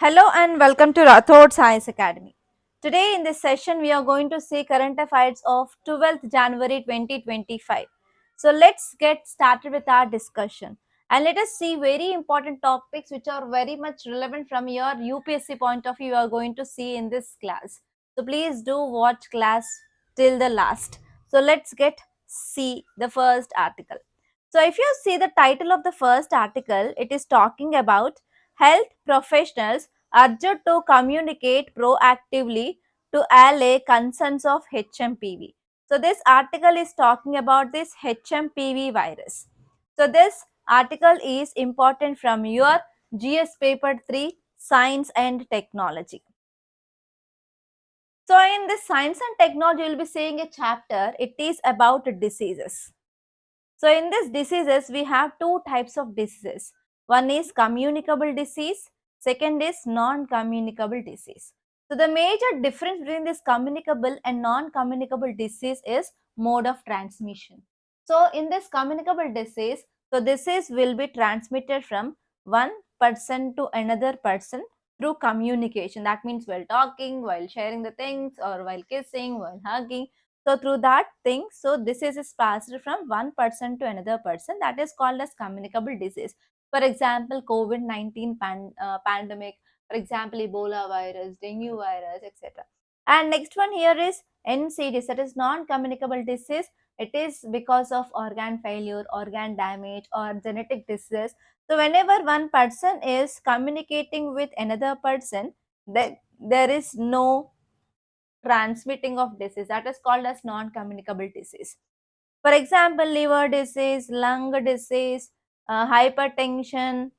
Hello and welcome to Rathods Science Academy. Today in this session we are going to see current affairs of 12th January 2025. So let's get started with our discussion and let us see very important topics which are very much relevant from your UPSC point of view you are going to see in this class. So please do watch class till the last. So let's see the first article. So if you see the title of the first article, it is talking about health professionals urged to communicate proactively to allay concerns of HMPV. So this article is talking about this HMPV virus. So this article is important from your GS paper 3 Science and Technology. So in this Science and Technology, you will be seeing a chapter. It is about diseases. So in these diseases, we have two types of diseases. One is communicable disease, second is non-communicable disease. So the major difference between this communicable and non-communicable disease is mode of transmission. So in this communicable disease, so disease will be transmitted from one person to another person through communication. That means while talking, while sharing the things, or while kissing, while hugging. So through that thing, so disease is passed from one person to another person. That is called as communicable disease. For example, COVID-19 pandemic, for example, Ebola virus, dengue virus, etc. And next one here is NCDs, that is non-communicable disease. It is because of organ failure, organ damage, or genetic disease. So whenever one person is communicating with another person, there is no transmitting of disease. That is called as non-communicable disease. For example, liver disease, lung disease, hypertension,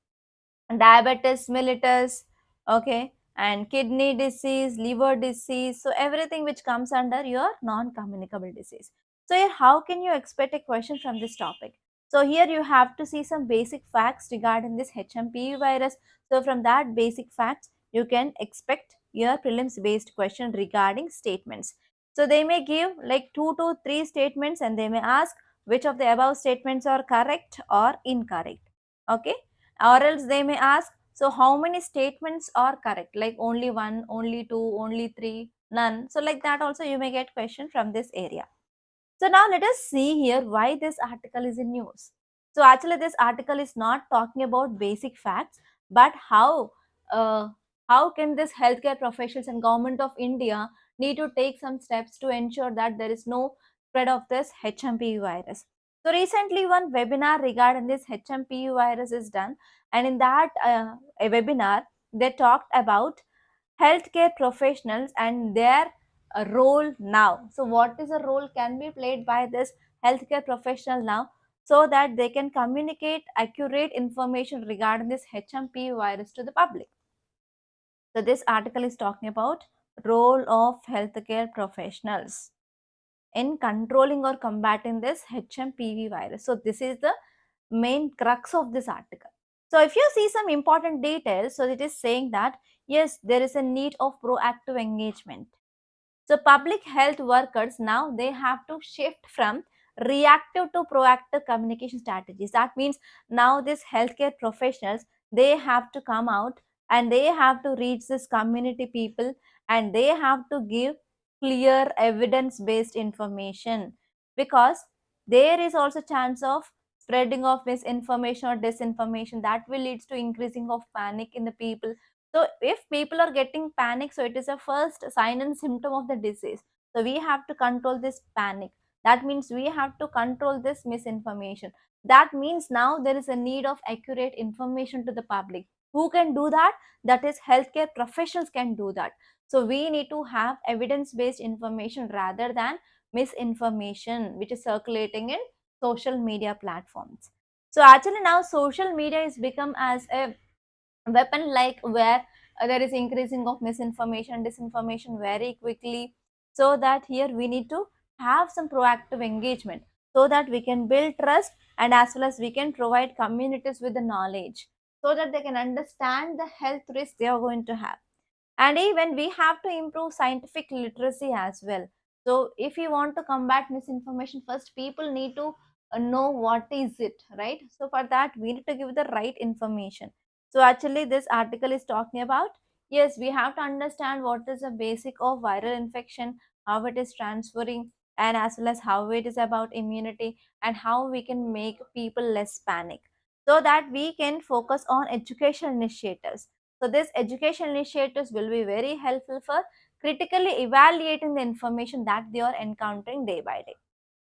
diabetes mellitus, okay, and kidney disease, liver disease. So everything which comes under your non-communicable disease. So here, how can you expect a question from this topic? So here you have to see some basic facts regarding this HMPV virus. So from that basic facts, you can expect your prelims based question regarding statements. So they may give like 2 to 3 statements and they may ask which of the above statements are correct or incorrect. Okay, or else they may ask, so how many statements are correct, like only one, only two, only three, none. So like that also you may get question from this area. So now let us see here why this article is in news. So actually this article is not talking about basic facts, but uh, how can this healthcare professionals and government of India need to take some steps to ensure that there is no spread of this HMPV virus. So recently one webinar regarding this HMPV virus is done, and in that a webinar they talked about healthcare professionals and their role now. So what is a role can be played by this healthcare professional now, so that they can communicate accurate information regarding this HMP virus to the public. So this article is talking about role of healthcare professionals in controlling or combating this HMPV virus. So this is the main crux of this article. So if you see some important details, so it is saying that yes, there is a need of proactive engagement. So public health workers now they have to shift from reactive to proactive communication strategies. That means now these healthcare professionals they have to come out and they have to reach this community people and they have to give clear evidence based information, because there is also chance of spreading of misinformation or disinformation that will leads to increasing of panic in the people. So if people are getting panic, so it is a first sign and symptom of the disease. So we have to control this panic. That means we have to control this misinformation. That means now there is a need of accurate information to the public. Who can do that? That is healthcare professionals can do that. So we need to have evidence based information rather than misinformation which is circulating in social media platforms. So actually now social media is become as a weapon, like where there is increasing of misinformation disinformation very quickly. So that here we need to have some proactive engagement so that we can build trust, and as well as we can provide communities with the knowledge so that they can understand the health risk they are going to have. And even we have to improve scientific literacy as well. So if you want to combat misinformation, first people need to know what is it, right? So for that we need to give the right information. So actually this article is talking about yes, we have to understand what is the basic of viral infection, how it is transferring, and as well as how it is about immunity, and how we can make people less panic, so that we can focus on education initiatives. So this education initiatives will be very helpful for critically evaluating the information that they are encountering day by day.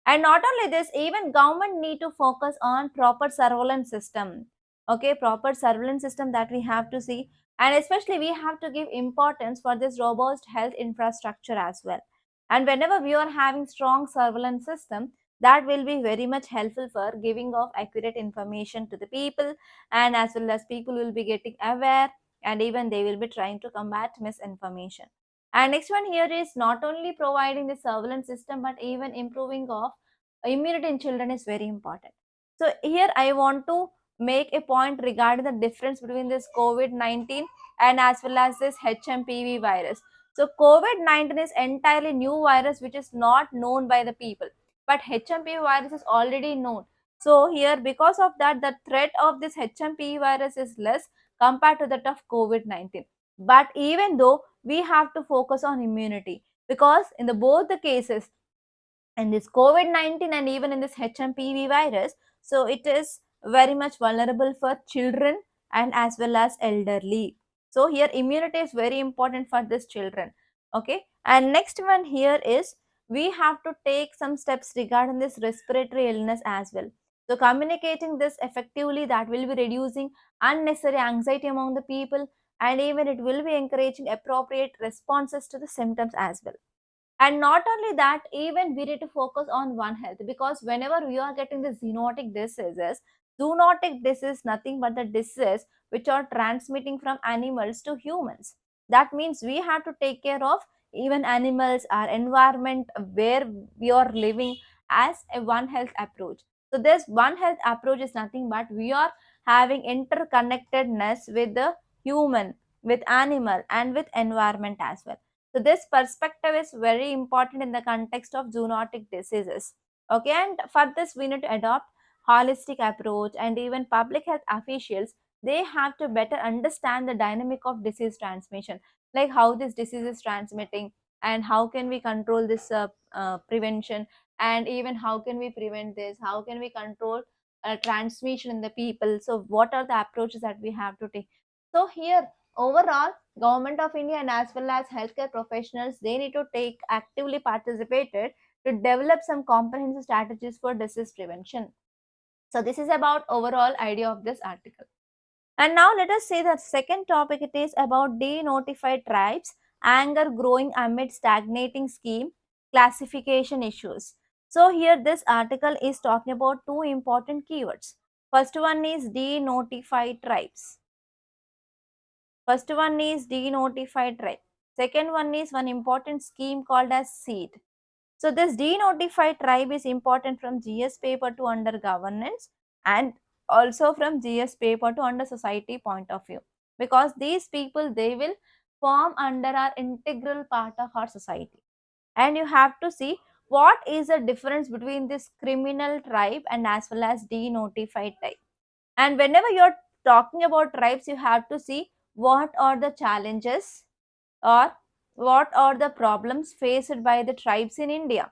And not only this, even government need to focus on proper surveillance system. Okay, proper surveillance system that we have to see, and especially we have to give importance for this robust health infrastructure as well. And whenever we are having strong surveillance system, that will be very much helpful for giving of accurate information to the people, and as well as people will be getting aware, and even they will be trying to combat misinformation. And next one here is not only providing the surveillance system, but even improving of immunity in children is very important. So here I want to make a point regarding the difference between this COVID-19 and as well as this HMPV virus. So COVID-19 is entirely new virus which is not known by the people, but HMPV virus is already known. So here, because of that, the threat of this HMPV virus is less compared to that of COVID-19. But even though we have to focus on immunity, because in the both the cases, in this COVID-19 and even in this HMPV virus, so it is very much vulnerable for children and as well as elderly. So here immunity is very important for this children. Okay, and next one here is we have to take some steps regarding this respiratory illness as well. So communicating this effectively, that will be reducing unnecessary anxiety among the people, and even it will be encouraging appropriate responses to the symptoms as well. And not only that, even we need to focus on one health, because whenever we are getting the zoonotic diseases, zoonotic disease nothing but the diseases which are transmitting from animals to humans. That means we have to take care of even animals, our environment where we are living, as a one health approach. So this one health approach is nothing but we are having interconnectedness with the human, with animal, and with environment as well. So this perspective is very important in the context of zoonotic diseases. Okay, and for this we need to adopt holistic approach, and even public health officials, they have to better understand the dynamic of disease transmission, like how this disease is transmitting, and how can we control this prevention, and even how can we prevent this, how can we control transmission in the people. So what are the approaches that we have to take? So here, overall, Government of India and as well as healthcare professionals, they need to take actively participated to develop some comprehensive strategies for disease prevention. So this is about overall idea of this article. And now let us say the second topic, it is about denotified tribes, anger growing amid stagnating scheme, classification issues. So here this article is talking about two important keywords. First one is denotified tribes. First one is denotified tribe. Second one is one important scheme called as seed. So this denotified tribe is important from GS paper to under governance, and also from GS paper to under society point of view, because these people, they will form under our integral part of our society. And you have to see what is the difference between this criminal tribe and as well as denotified tribe. And whenever you're talking about tribes, you have to see what are the challenges, or what are the problems faced by the tribes in India.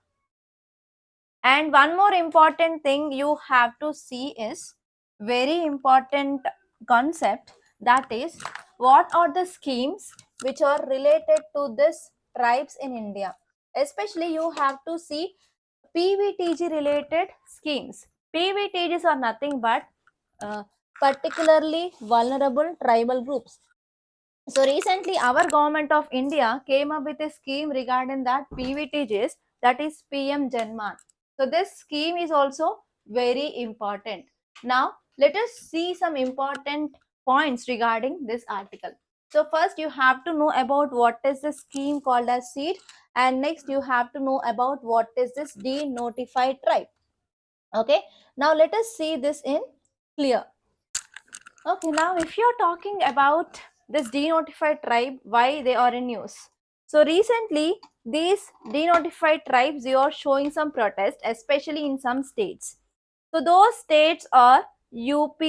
And one more important thing you have to see is very important concept, that is what are the schemes which are related to this tribes in India. Especially you have to see PVTG related schemes. PVTGs are nothing but uh, particularly vulnerable tribal groups. So recently our government of India came up with a scheme regarding that PVTGs, that is PM Janman. So this scheme is also very important. Now let us see some important points regarding this article. So first you have to know about what is the scheme called as seed, and next you have to know about what is this denotified tribe. Okay, now let us see this in clear. Okay, now if you're talking about this denotified tribe, why they are in news. So recently, these denotified tribes, they are showing some protest, especially in some states. So those states are UP,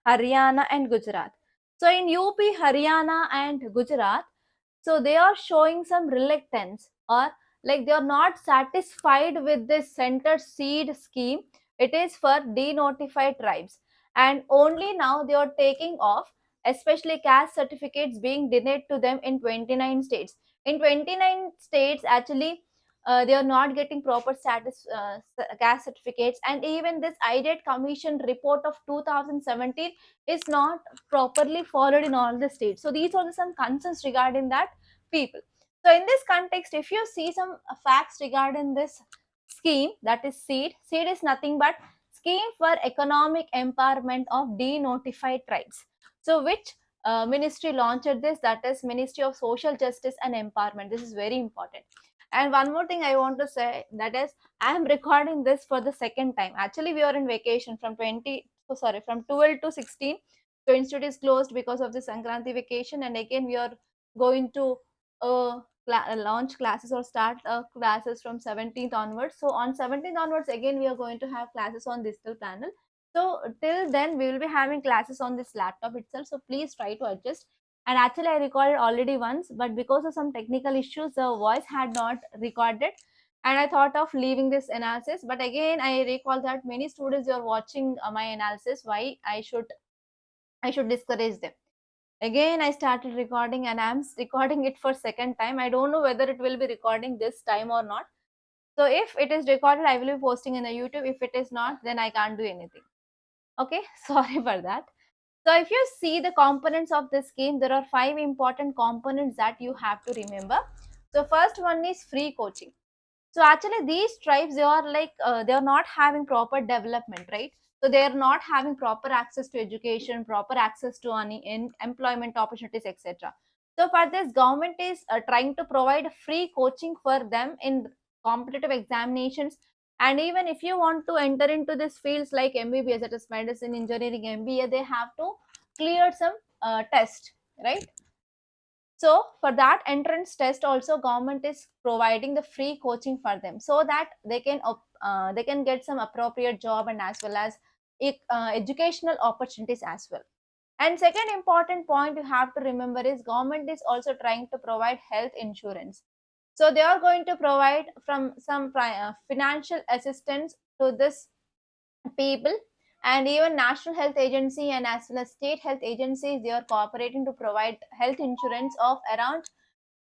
Haryana and Gujarat. So in UP, Haryana and Gujarat, So they are showing some reluctance, or like they are not satisfied with this center seed scheme. It is for denotified tribes, and only now they are taking off, especially caste certificates being denied to them in 29 states. In 29 states, actually, they are not getting proper status caste certificates, and even this IDET Commission report of 2017 is not properly followed in all the states. So these are some concerns regarding that people. So in this context, if you see some facts regarding this scheme, that is seed is nothing but scheme for economic empowerment of denotified tribes. So which ministry launched this? That is Ministry of Social Justice and Empowerment. This is very important. And one more thing I want to say, that is I am recording this for the second time. Actually, we are in vacation from from 12 to 16. So institute is closed because of the Sankranti vacation, and again we are going to launch classes or start classes from 17th onwards. So on 17th onwards, again we are going to have classes on digital panel. So till then we will be having classes on this laptop itself. So please try to adjust. And actually I recorded already once, but because of some technical issues, the voice had not recorded. And I thought of leaving this analysis, but again I recall that many students are watching my analysis. Why I should discourage them. Again I started recording, and I'm recording it for second time. I don't know whether it will be recording this time or not. So if it is recorded, I will be posting in the YouTube. If it is not, then I can't do anything. Okay, sorry for that. So if you see the components of this scheme, there are 5 important components that you have to remember. So first one is free coaching. So actually these tribes, they are like they are not having proper development, right? So they are not having proper access to education, proper access to any employment opportunities, etc. So for this, government is trying to provide free coaching for them in competitive examinations. And even if you want to enter into this fields like MBBS, that is medicine, engineering, MBA, they have to clear some test, right? So for that entrance test also, government is providing the free coaching for them, so that they can get some appropriate job, and as well as educational opportunities as well. And second important point you have to remember is government is also trying to provide health insurance. So they are going to provide from some financial assistance to this people. And even national health agency and as well as state health agencies, they are cooperating to provide health insurance of around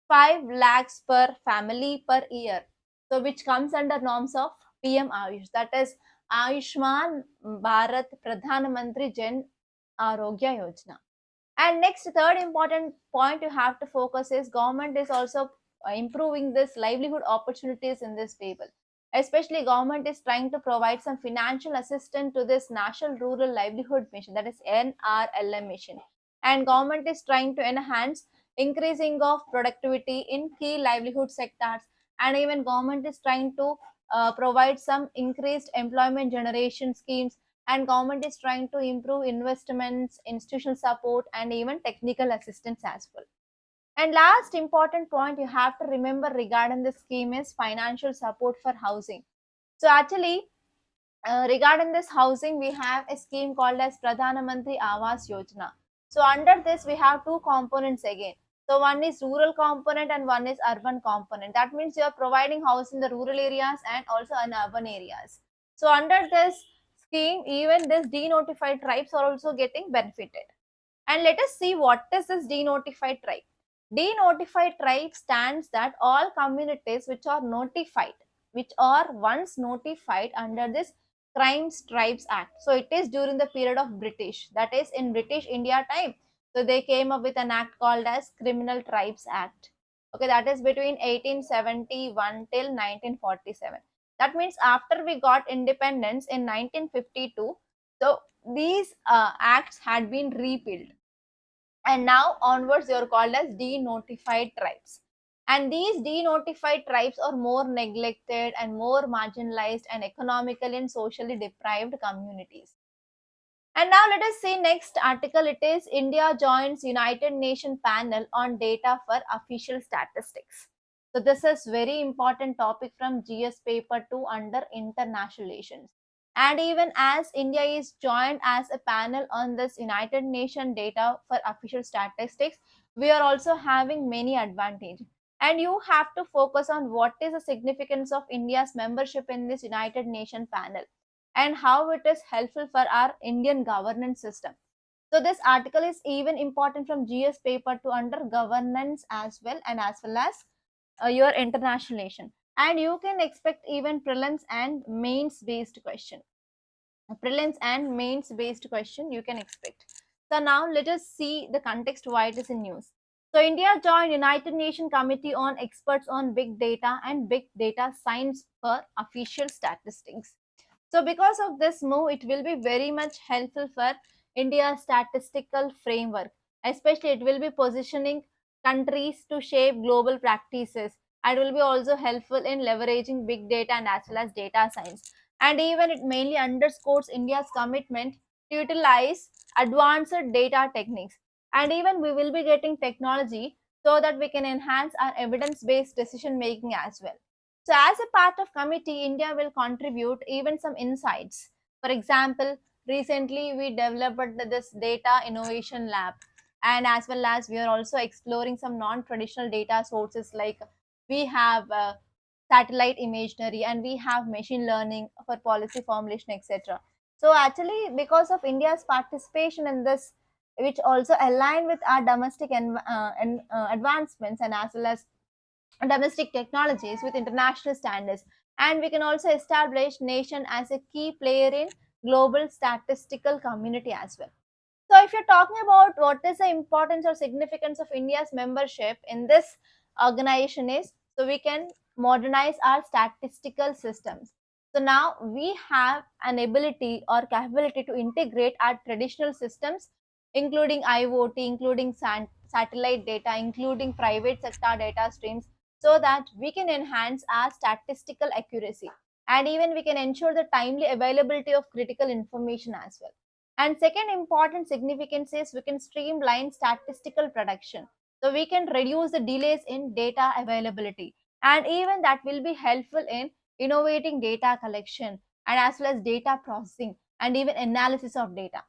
5 lakhs per family per year. So which comes under norms of PM Ayush, that is Ayushman Bharat Pradhan Mantri Jan Arogya Yojana. And next, third important point you have to focus is government is also improving this livelihood opportunities in this people. Especially government is trying to provide some financial assistance to this National Rural Livelihood Mission, that is NRLM mission. And government is trying to enhance increasing of productivity in key livelihood sectors. And even government is trying to provide some increased employment generation schemes, and government is trying to improve investments, institutional support, and even technical assistance as well. And last important point you have to remember regarding the scheme is financial support for housing. So actually, regarding this housing, we have a scheme called as Pradhana Mantri Awas Yojana. So under this, we have two components again. So one is rural component and one is urban component. That means you are providing house in the rural areas and also in urban areas. So under this scheme, even this denotified tribes are also getting benefited. And let us see what is this denotified tribe. Denotified tribe stands that all communities which are once notified under this Crimes Tribes Act. So it is during the period of British, that is in British India time. So they came up with an act called as Criminal Tribes Act. Okay, that is between 1871 till 1947. That means after we got independence in 1952, so these acts had been repealed, and now onwards they are called as denotified tribes. And these denotified tribes are more neglected and more marginalized and economically and socially deprived communities. And now let us see next article. It is India joins United Nations panel on data for official statistics. So this is very important topic from GS paper 2 under international relations. And even as India is joined as a panel on this United Nations data for official statistics, we are also having many advantages. And you have to focus on what is the significance of India's membership in this United Nations panel and how it is helpful for our Indian governance system. So this article is even important from GS paper to under governance as well as your international nation. And you can expect even prelims and mains based question. Prelims and mains based question you can expect. So now let us see the context why it is in news. So India joined United Nations Committee on Experts on Big Data and Big Data Science for official statistics. So because of this move, it will be very much helpful for India's statistical framework. Especially it will be positioning countries to shape global practices and will be also helpful in leveraging big data and as well as data science. And even it mainly underscores India's commitment to utilize advanced data techniques. And even we will be getting technology so that we can enhance our evidence-based decision making as well. So, as a part of committee, India will contribute even some insights. For example, recently we developed this data innovation lab, and as well as we are also exploring some non-traditional data sources like we have satellite imagery and we have machine learning for policy formulation, etc. So, actually, because of India's participation in this, which also align with our domestic advancements and as well as domestic technologies with international standards, and we can also establish nation as a key player in global statistical community as well. So if you're talking about what is the importance or significance of India's membership in this organization is, so we can modernize our statistical systems. So now we have an ability or capability to integrate our traditional systems, including IoT, including satellite data, including private sector data streams, so that we can enhance our statistical accuracy and even we can ensure the timely availability of critical information as well. And second important significance is we can streamline statistical production. So we can reduce the delays in data availability. And even that will be helpful in innovating data collection and as well as data processing and even analysis of data.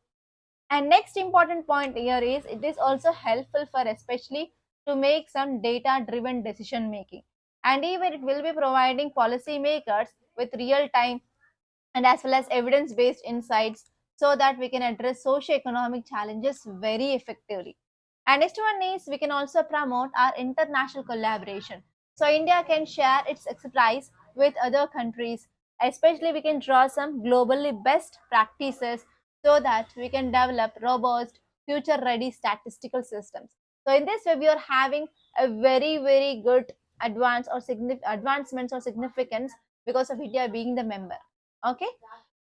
And next important point here is it is also helpful for especially to make some data driven decision making. And even it will be providing policy makers with real time and as well as evidence based insights so that we can address socio-economic challenges very effectively. And next one is we can also promote our international collaboration. So India can share its expertise with other countries, especially we can draw some globally best practices so that we can develop robust future ready statistical systems. So in this way we are having a very good advancements or significance because of India being the member. Okay,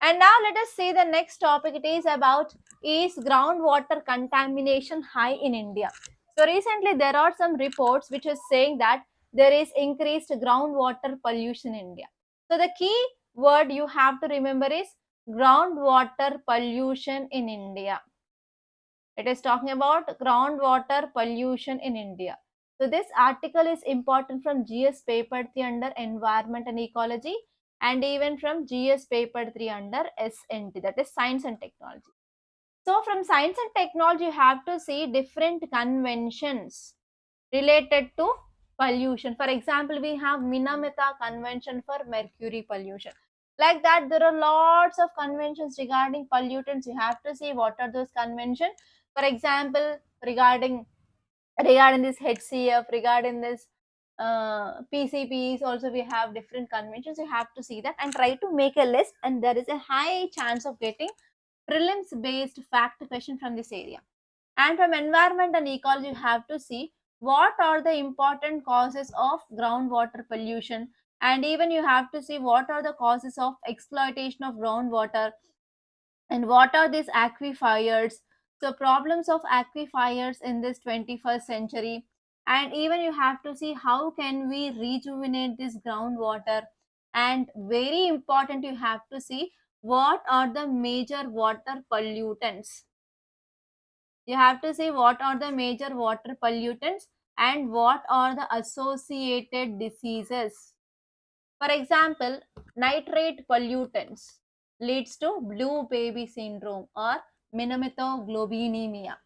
and now let us see the next topic. It is about is groundwater contamination high in India? So recently there are some reports which is saying that there is increased groundwater pollution in India. So the key word you have to remember is groundwater pollution in India. It is talking about groundwater pollution in India. So this article is important from GS paper 3 under environment and ecology and even from GS paper 3 under SNT, that is science and technology. So from science and technology you have to see different conventions related to pollution. For example, we have Minamata Convention for mercury pollution. Like that, there are lots of conventions regarding pollutants. You have to see what are those conventions. For example, regarding this HCF, regarding this PCPs, also we have different conventions. You have to see that and try to make a list. And there is a high chance of getting prelims based fact question from this area. And from environment and ecology, you have to see what are the important causes of groundwater pollution, and even you have to see what are the causes of exploitation of groundwater and what are these aquifers. So problems of aquifers in this 21st century, and even you have to see how can we rejuvenate this groundwater, and very important you have to see what are the major water pollutants. You have to see what are the major water pollutants and what are the associated diseases. For example, nitrate pollutants leads to blue baby syndrome or menometoglobinemia.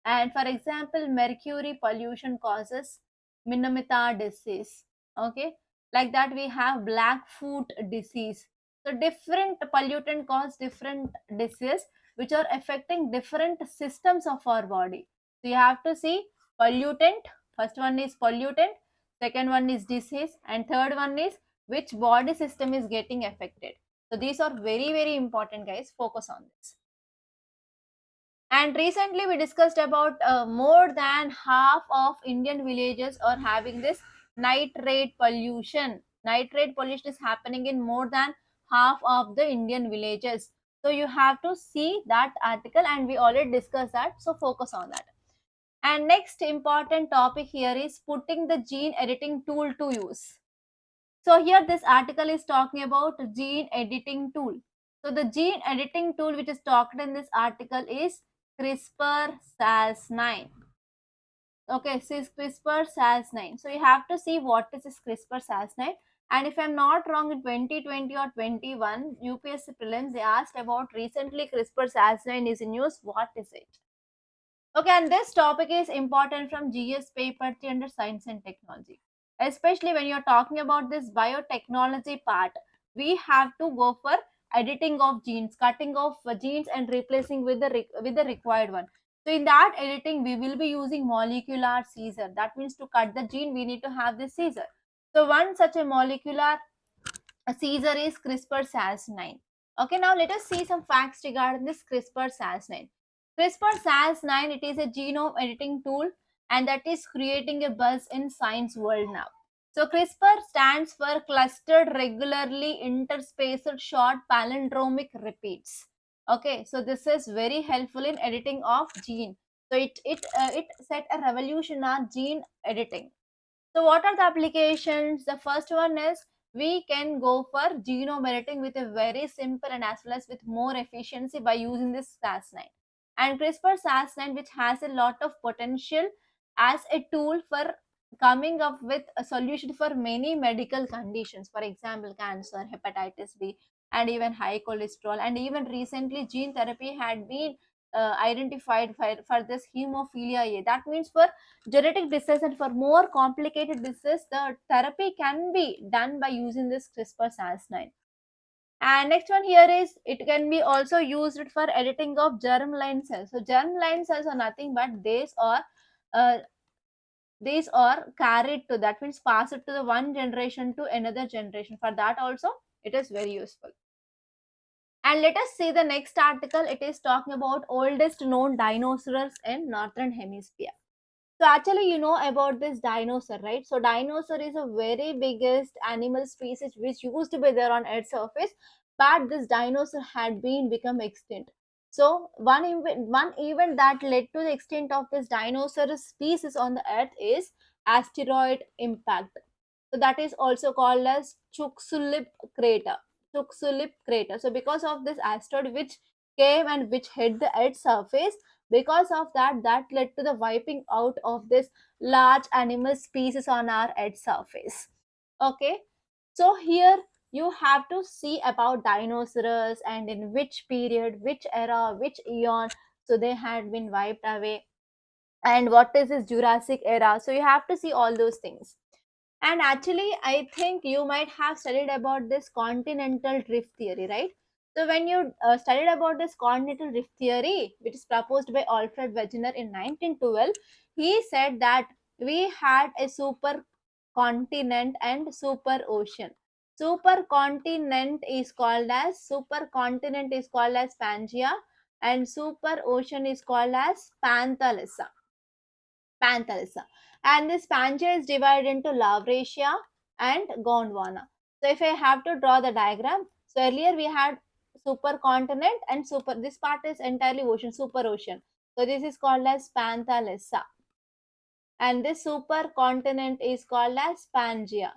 And for example, mercury pollution causes Minamata disease. Okay, like that we have Blackfoot disease. So different pollutant cause different diseases which are affecting different systems of our body. So you have to see pollutant. First one is pollutant, second one is disease, and third one is which body system is getting affected. So these are very important, guys. Focus on this. And recently we discussed about more than half of Indian villages are having this nitrate pollution. Nitrate pollution is happening in more than half of the Indian villages. So you have to see that article, and we already discussed that. So focus on that. And next important topic here is putting the gene editing tool to use. So here this article is talking about gene editing tool. So the gene editing tool which is talked in this article is CRISPR-Cas9. Okay, this is CRISPR-Cas9. So you have to see what is this CRISPR-Cas9. And if I'm not wrong, in 2020 or 21 UPSC prelims, they asked about recently CRISPR-Cas9 is in use. What is it? Okay, and this topic is important from GS paper 3 under science and technology. Especially when you're talking about this biotechnology part, we have to go for editing of genes, cutting off genes and replacing with the required one. So in that editing, we will be using molecular Caesar. That means to cut the gene, we need to have this Caesar. So one such a molecular Caesar is CRISPR-Cas9. Okay, now let us see some facts regarding this CRISPR-Cas9. CRISPR-Cas9, it is a genome editing tool, and that is creating a buzz in science world now. So CRISPR stands for clustered regularly interspaced short palindromic repeats. Okay, so this is very helpful in editing of gene. So it set a revolution on gene editing. So what are the applications? The first one is we can go for genome editing with a very simple and as well as with more efficiency by using this Cas9. And CRISPR-Cas9, which has a lot of potential as a tool for coming up with a solution for many medical conditions, for example cancer, hepatitis B, and even high cholesterol. And even recently gene therapy had been identified for this hemophilia A. That means for genetic disease and for more complicated disease, the therapy can be done by using this CRISPR-Cas9. And next one here is it can be also used for editing of germline cells. So germline cells are nothing but uh, these are carried to, that means passed to the one generation to another generation. For that also it is very useful. And let us see the next article. It is talking about oldest known dinosaurs in northern hemisphere. So actually, you know about this dinosaur, right? So dinosaur is a very biggest animal species which used to be there on Earth's surface, but this dinosaur had been become extinct. So one event that led to the extinct of this dinosaur species on the Earth is asteroid impact. So that is also called as Chicxulub crater. Chicxulub crater. So because of this asteroid which came and which hit the Earth's surface, because of that, that led to the wiping out of this large animal species on our Earth's surface. Okay, so here you have to see about dinosaurs and in which period, which era, which eon, so they had been wiped away, and what is this Jurassic era. So you have to see all those things. And actually, I think you might have studied about this continental drift theory, right? So when you studied about this continental drift theory, which is proposed by Alfred Wegener in 1912, he said that we had a super continent and super ocean. Supercontinent is called as Pangea, and super ocean is called as Panthalassa. And this Pangea is divided into Laurasia and Gondwana. So if I have to draw the diagram, so earlier we had supercontinent and this part is entirely ocean, super ocean. So this is called as Panthalassa. And this supercontinent is called as Pangea.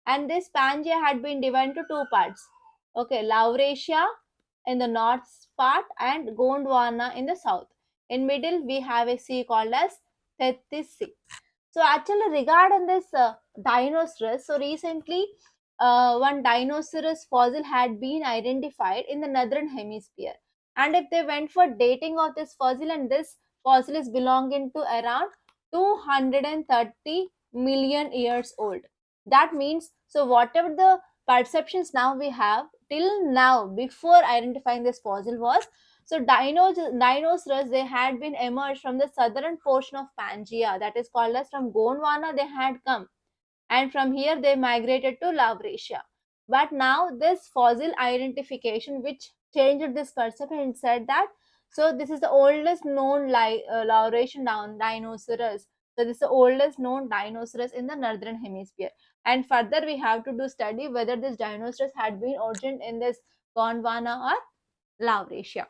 And this Pangea had been divided into two parts. Okay, Laurasia in the north part and Gondwana in the south. In middle, we have a sea called as Tethys Sea. So actually, regarding this dinosaurs, so recently one dinosaurus fossil had been identified in the northern hemisphere. And if they went for dating of this fossil, and this fossil is belonging to around 230 million years old. That means, so whatever the perceptions now we have till now before identifying this fossil was, so dinosaurs, they had been emerged from the southern portion of Pangaea, that is called as from Gondwana they had come, and from here they migrated to Laurasia. But now this fossil identification which changed this perception and said that, so this is the oldest known Laurasian dinosaurs. So this is the oldest known dinosaurs in the northern hemisphere. And further we have to do study whether this dinosaurs had been origin in this Gondwana or Laurasia.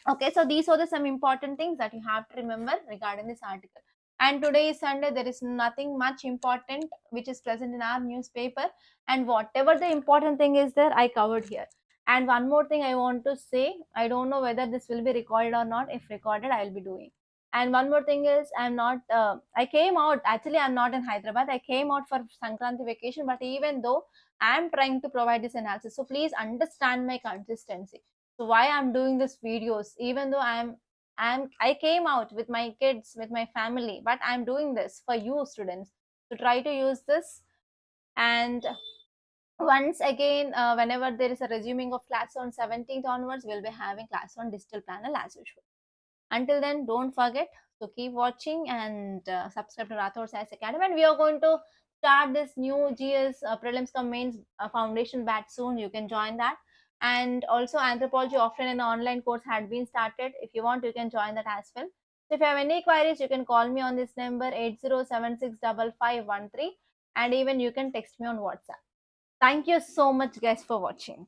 Okay, so these are the some important things that you have to remember regarding this article. And today is Sunday, there is nothing much important which is present in our newspaper, and whatever the important thing is there, I covered here. And one more thing I want to say, I don't know whether this will be recorded or not. If recorded, I will be doing. And one more thing is, I'm not, I came out, actually I'm not in Hyderabad, I came out for Sankranti vacation, but even though I'm trying to provide this analysis, so please understand my consistency. So why I'm doing this videos, even though I came out with my kids, with my family, but I'm doing this for you students to try to use this. And once again, whenever there is a resuming of class on 17th onwards, we'll be having class on digital panel as usual. Until then, don't forget to keep watching and subscribe to Rathods Science Academy. And we are going to start this new GS prelims cum mains foundation batch soon. You can join that. And also anthropology offline and online course had been started. If you want, you can join that as well. So if you have any queries, you can call me on this number 80765513, and even you can text me on WhatsApp. Thank you so much guys for watching.